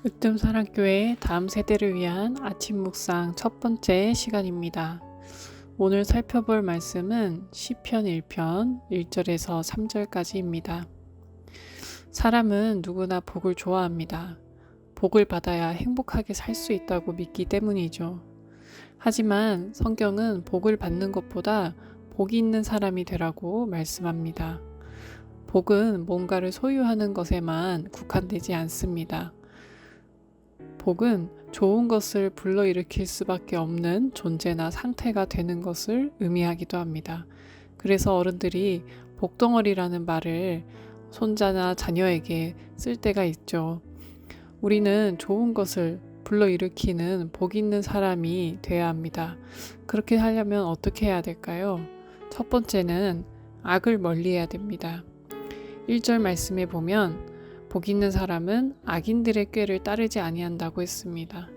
으뜸사랑교회 다음 세대를 위한 아침 묵상 첫 번째 시간입니다. 오늘 살펴볼 말씀은 시편 1편 1절에서 3절까지입니다. 사람은 누구나 복을 좋아합니다. 복을 받아야 행복하게 살 수 있다고 믿기 때문이죠. 하지만 성경은 복을 받는 것보다 복이 있는 사람이 되라고 말씀합니다. 복은 뭔가를 소유하는 것에만 국한되지 않습니다. 복은 좋은 것을 불러일으킬 수밖에 없는 존재나 상태가 되는 것을 의미하기도 합니다. 그래서 어른들이 복덩어리라는 말을 손자나 자녀에게 쓸 때가 있죠. 우리는 좋은 것을 불러일으키는 복 있는 사람이 되어야 합니다. 그렇게 하려면 어떻게 해야 될까요? 첫 번째는 악을 멀리해야 됩니다. 1절 말씀에 보면 복 있는 사람은 악인들의 꾀를 따르지 아니한다고 했습니다.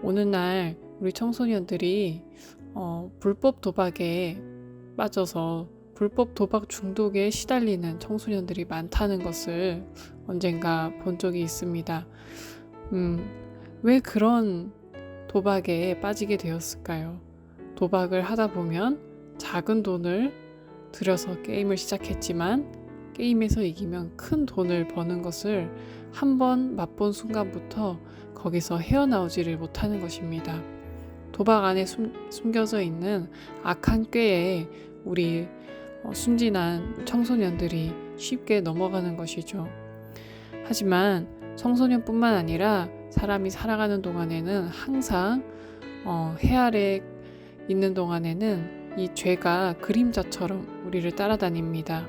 오늘날 우리 청소년들이 불법 도박에 빠져서 불법 도박 중독에 시달리는 청소년들이 많다는 것을 언젠가 본 적이 있습니다. 왜 그런 도박에 빠지게 되었을까요? 도박을 하다 보면 작은 돈을 들여서 게임을 시작했지만 게임에서 이기면 큰 돈을 버는 것을 한번 맛본 순간부터 거기서 헤어나오지를 못하는 것입니다. 도박 안에 숨겨져 있는 악한 꾀에 우리 순진한 청소년들이 쉽게 넘어가는 것이죠. 하지만 청소년뿐만 아니라 사람이 살아가는 동안에는 항상 해 아래 있는 동안에는 이 죄가 그림자처럼 우리를 따라다닙니다.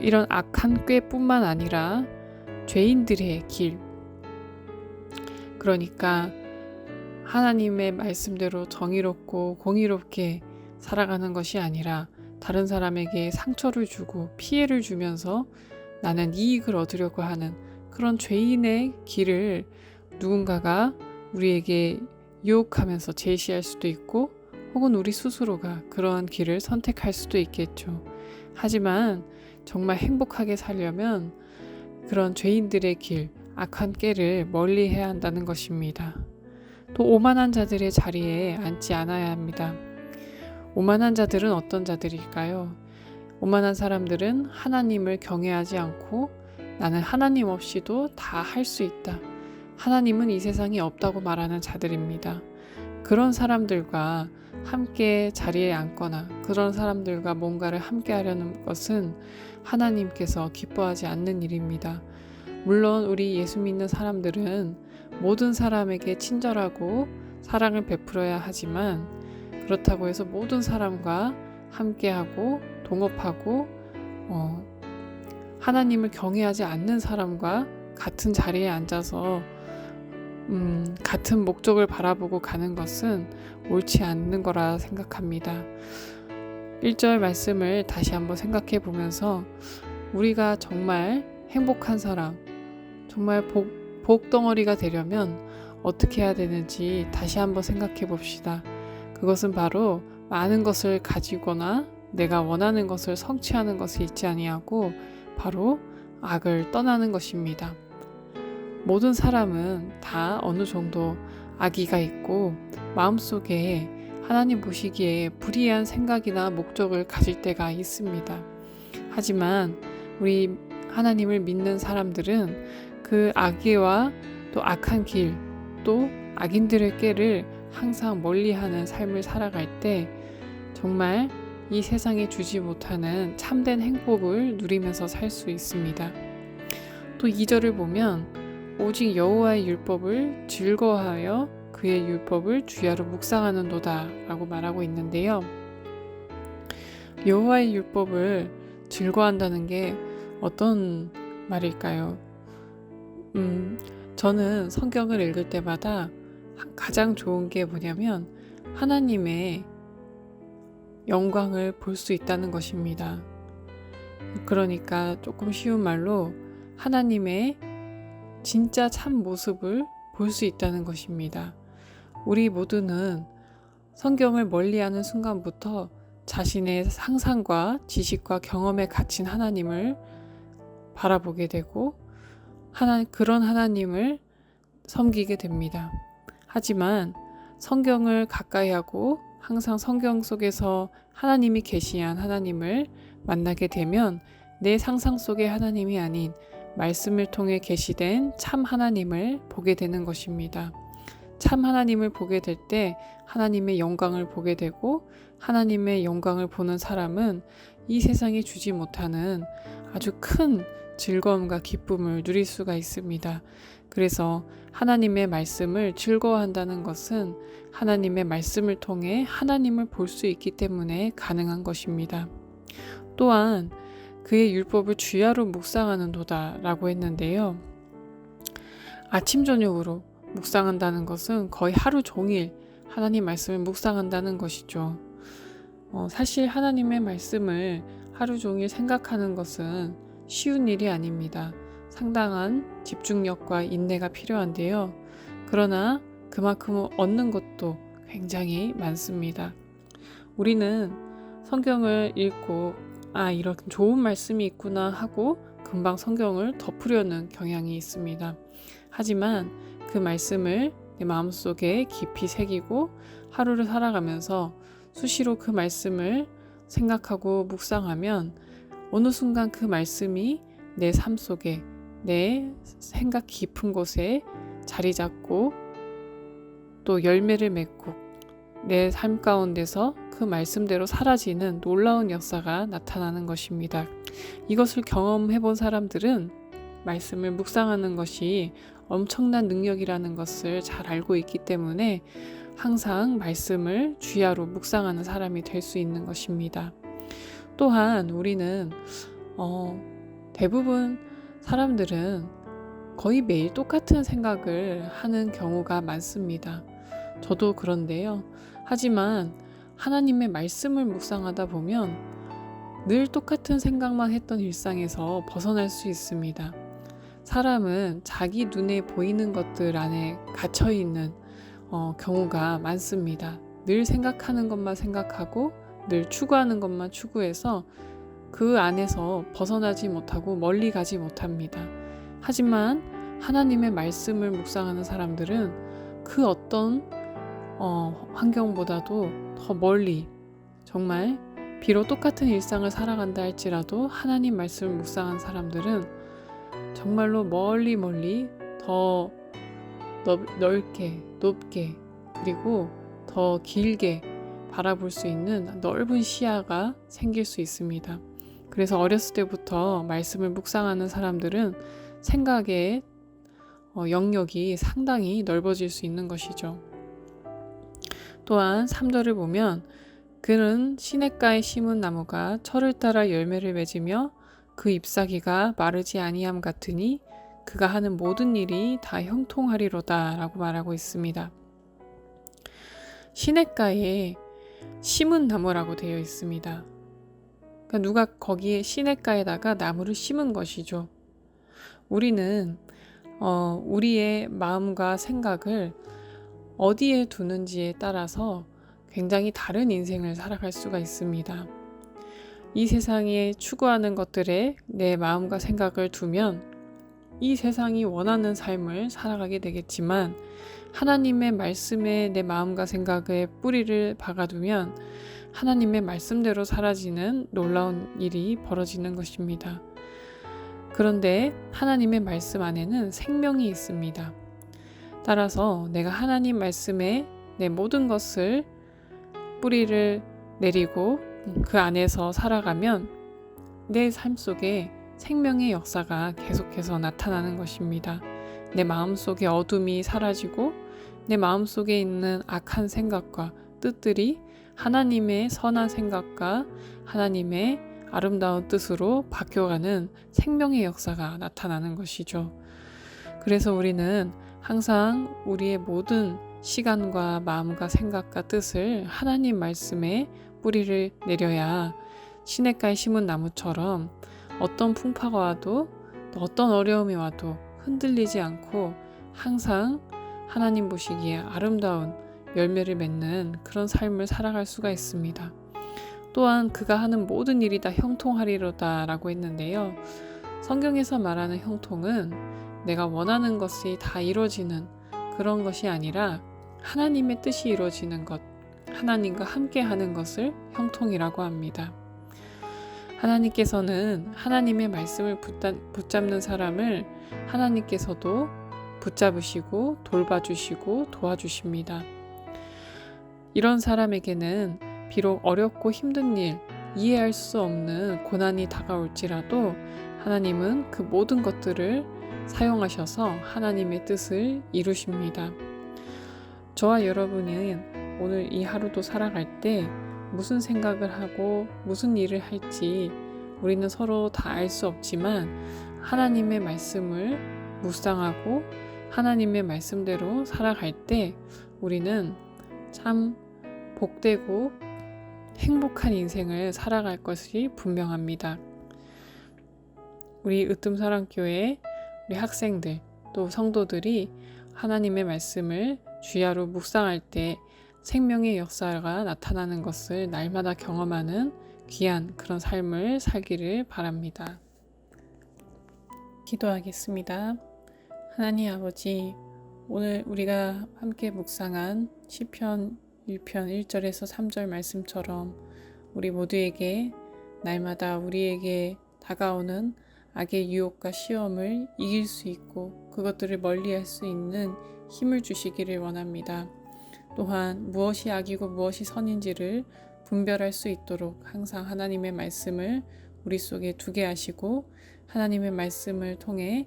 이런 악한 꾀뿐만 아니라 죄인들의 길, 그러니까 하나님의 말씀대로 정의롭고 공의롭게 살아가는 것이 아니라 다른 사람에게 상처를 주고 피해를 주면서 나는 이익을 얻으려고 하는 그런 죄인의 길을 누군가가 우리에게 유혹하면서 제시할 수도 있고 혹은 우리 스스로가 그러한 길을 선택할 수도 있겠죠. 하지만 정말 행복하게 살려면 그런 죄인들의 길, 악한 꾀를 멀리 해야 한다는 것입니다. 또 오만한 자들의 자리에 앉지 않아야 합니다. 오만한 자들은 어떤 자들일까요? 오만한 사람들은 하나님을 경외하지 않고 나는 하나님 없이도 다 할 수 있다. 하나님은 이 세상에 없다고 말하는 자들입니다. 그런 사람들과 함께 자리에 앉거나 그런 사람들과 뭔가를 함께 하려는 것은 하나님께서 기뻐하지 않는 일입니다. 물론 우리 예수 믿는 사람들은 모든 사람에게 친절하고 사랑을 베풀어야 하지만 그렇다고 해서 모든 사람과 함께하고 동업하고 하나님을 경외하지 않는 사람과 같은 자리에 앉아서 같은 목적을 바라보고 가는 것은 옳지 않는 거라 생각합니다. 1절 말씀을 다시 한번 생각해 보면서 우리가 정말 행복한 사람, 정말 복덩어리가 되려면 어떻게 해야 되는지 다시 한번 생각해 봅시다. 그것은 바로 많은 것을 가지거나 내가 원하는 것을 성취하는 것이 있지 아니하고 바로 악을 떠나는 것입니다. 모든 사람은 다 어느 정도 악의가 있고 마음속에 하나님 보시기에 불이한 생각이나 목적을 가질 때가 있습니다. 하지만 우리 하나님을 믿는 사람들은 그 악의와 또 악한 길, 또 악인들의 꾀를 항상 멀리하는 삶을 살아갈 때 정말 이 세상에 주지 못하는 참된 행복을 누리면서 살 수 있습니다. 또 2절을 보면 오직 여호와의 율법을 즐거워하여 그의 율법을 주야로 묵상하는도다 라고 말하고 있는데요. 여호와의 율법을 즐거워한다는 게 어떤 말일까요? 저는 성경을 읽을 때마다 가장 좋은 게 뭐냐면 하나님의 영광을 볼 수 있다는 것입니다. 그러니까 조금 쉬운 말로 하나님의 진짜 참 모습을 볼 수 있다는 것입니다. 우리 모두는 성경을 멀리하는 순간부터 자신의 상상과 지식과 경험에 갇힌 하나님을 바라보게 되고 그런 하나님을 섬기게 됩니다. 하지만 성경을 가까이 하고 항상 성경 속에서 하나님이 계시한 하나님을 만나게 되면 내 상상 속의 하나님이 아닌 말씀을 통해 계시된 참 하나님을 보게 되는 것입니다. 참 하나님을 보게 될 때 하나님의 영광을 보게 되고, 하나님의 영광을 보는 사람은 이 세상에 주지 못하는 아주 큰 즐거움과 기쁨을 누릴 수가 있습니다. 그래서 하나님의 말씀을 즐거워한다는 것은 하나님의 말씀을 통해 하나님을 볼 수 있기 때문에 가능한 것입니다. 또한 그의 율법을 주야로 묵상하는도다 라고 했는데요. 아침 저녁으로 묵상한다는 것은 거의 하루 종일 하나님 말씀을 묵상한다는 것이죠. 사실 하나님의 말씀을 하루 종일 생각하는 것은 쉬운 일이 아닙니다. 상당한 집중력과 인내가 필요한데요. 그러나 그만큼 얻는 것도 굉장히 많습니다. 우리는 성경을 읽고 이런 좋은 말씀이 있구나 하고 금방 성경을 덮으려는 경향이 있습니다. 하지만 그 말씀을 내 마음속에 깊이 새기고 하루를 살아가면서 수시로 그 말씀을 생각하고 묵상하면 어느 순간 그 말씀이 내 삶 속에, 내 생각 깊은 곳에 자리 잡고 또 열매를 맺고 내 삶 가운데서 그 말씀대로 사라지는 놀라운 역사가 나타나는 것입니다. 이것을 경험해 본 사람들은 말씀을 묵상하는 것이 엄청난 능력이라는 것을 잘 알고 있기 때문에 항상 말씀을 주야로 묵상하는 사람이 될 수 있는 것입니다. 또한 우리는 대부분 사람들은 거의 매일 똑같은 생각을 하는 경우가 많습니다. 저도 그런데요. 하지만 하나님의 말씀을 묵상하다 보면 늘 똑같은 생각만 했던 일상에서 벗어날 수 있습니다. 사람은 자기 눈에 보이는 것들 안에 갇혀있는 경우가 많습니다. 늘 생각하는 것만 생각하고 늘 추구하는 것만 추구해서 그 안에서 벗어나지 못하고 멀리 가지 못합니다. 하지만 하나님의 말씀을 묵상하는 사람들은 그 어떤 환경보다도 더 멀리, 정말 비록 똑같은 일상을 살아간다 할지라도 하나님 말씀을 묵상한 사람들은 정말로 멀리 더 넓게, 높게, 그리고 더 길게 바라볼 수 있는 넓은 시야가 생길 수 있습니다. 그래서 어렸을 때부터 말씀을 묵상하는 사람들은 생각의 영역이 상당히 넓어질 수 있는 것이죠. 또한 3절을 보면 그는 시냇가에 심은 나무가 철을 따라 열매를 맺으며 그 잎사귀가 마르지 아니함 같으니 그가 하는 모든 일이 다 형통하리로다 라고 말하고 있습니다. 시냇가에 심은 나무라고 되어 있습니다. 그러니까 누가 거기에 시냇가에다가 나무를 심은 것이죠. 우리는 우리의 마음과 생각을 어디에 두는지에 따라서 굉장히 다른 인생을 살아갈 수가 있습니다. 이 세상에 추구하는 것들에 내 마음과 생각을 두면 이 세상이 원하는 삶을 살아가게 되겠지만, 하나님의 말씀에 내 마음과 생각에 뿌리를 박아두면 하나님의 말씀대로 사라지는 놀라운 일이 벌어지는 것입니다. 그런데 하나님의 말씀 안에는 생명이 있습니다. 따라서 내가 하나님 말씀에 내 모든 것을 뿌리를 내리고 그 안에서 살아가면 내 삶 속에 생명의 역사가 계속해서 나타나는 것입니다. 내 마음속의 어둠이 사라지고 내 마음속에 있는 악한 생각과 뜻들이 하나님의 선한 생각과 하나님의 아름다운 뜻으로 바뀌어가는 생명의 역사가 나타나는 것이죠. 그래서 우리는 항상 우리의 모든 시간과 마음과 생각과 뜻을 하나님 말씀에 뿌리를 내려야 시냇가에 심은 나무처럼 어떤 풍파가 와도 또 어떤 어려움이 와도 흔들리지 않고 항상 하나님 보시기에 아름다운 열매를 맺는 그런 삶을 살아갈 수가 있습니다. 또한 그가 하는 모든 일이 다 형통하리로다 라고 했는데요. 성경에서 말하는 형통은 내가 원하는 것이 다 이루어지는 그런 것이 아니라 하나님의 뜻이 이루어지는 것, 하나님과 함께 하는 것을 형통이라고 합니다. 하나님께서는 하나님의 말씀을 붙잡는 사람을 하나님께서도 붙잡으시고 돌봐주시고 도와주십니다. 이런 사람에게는 비록 어렵고 힘든 일, 이해할 수 없는 고난이 다가올지라도 하나님은 그 모든 것들을 사용하셔서 하나님의 뜻을 이루십니다. 저와 여러분은 오늘 이 하루도 살아갈 때 무슨 생각을 하고 무슨 일을 할지 우리는 서로 다 알 수 없지만 하나님의 말씀을 묵상하고 하나님의 말씀대로 살아갈 때 우리는 참 복되고 행복한 인생을 살아갈 것이 분명합니다. 우리 으뜸사랑교회 우리 학생들 또 성도들이 하나님의 말씀을 주야로 묵상할 때 생명의 역사가 나타나는 것을 날마다 경험하는 귀한 그런 삶을 살기를 바랍니다. 기도하겠습니다. 하나님 아버지, 오늘 우리가 함께 묵상한 시편 1편 1절에서 3절 말씀처럼 우리 모두에게 날마다 우리에게 다가오는 악의 유혹과 시험을 이길 수 있고 그것들을 멀리할 수 있는 힘을 주시기를 원합니다. 또한 무엇이 악이고 무엇이 선인지를 분별할 수 있도록 항상 하나님의 말씀을 우리 속에 두게 하시고 하나님의 말씀을 통해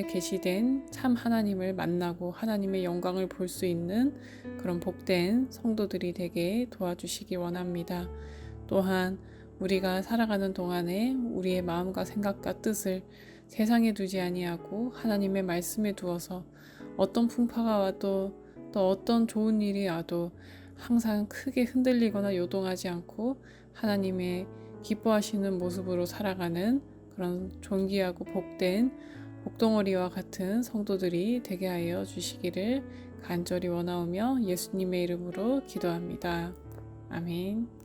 계시된 참 하나님을 만나고 하나님의 영광을 볼 수 있는 그런 복된 성도들이 되게 도와주시기 원합니다. 또한 우리가 살아가는 동안에 우리의 마음과 생각과 뜻을 세상에 두지 아니하고 하나님의 말씀에 두어서 어떤 풍파가 와도 또 어떤 좋은 일이 와도 항상 크게 흔들리거나 요동하지 않고 하나님의 기뻐하시는 모습으로 살아가는 그런 존귀하고 복된 복덩어리와 같은 성도들이 되게 하여 주시기를 간절히 원하오며 예수님의 이름으로 기도합니다. 아멘.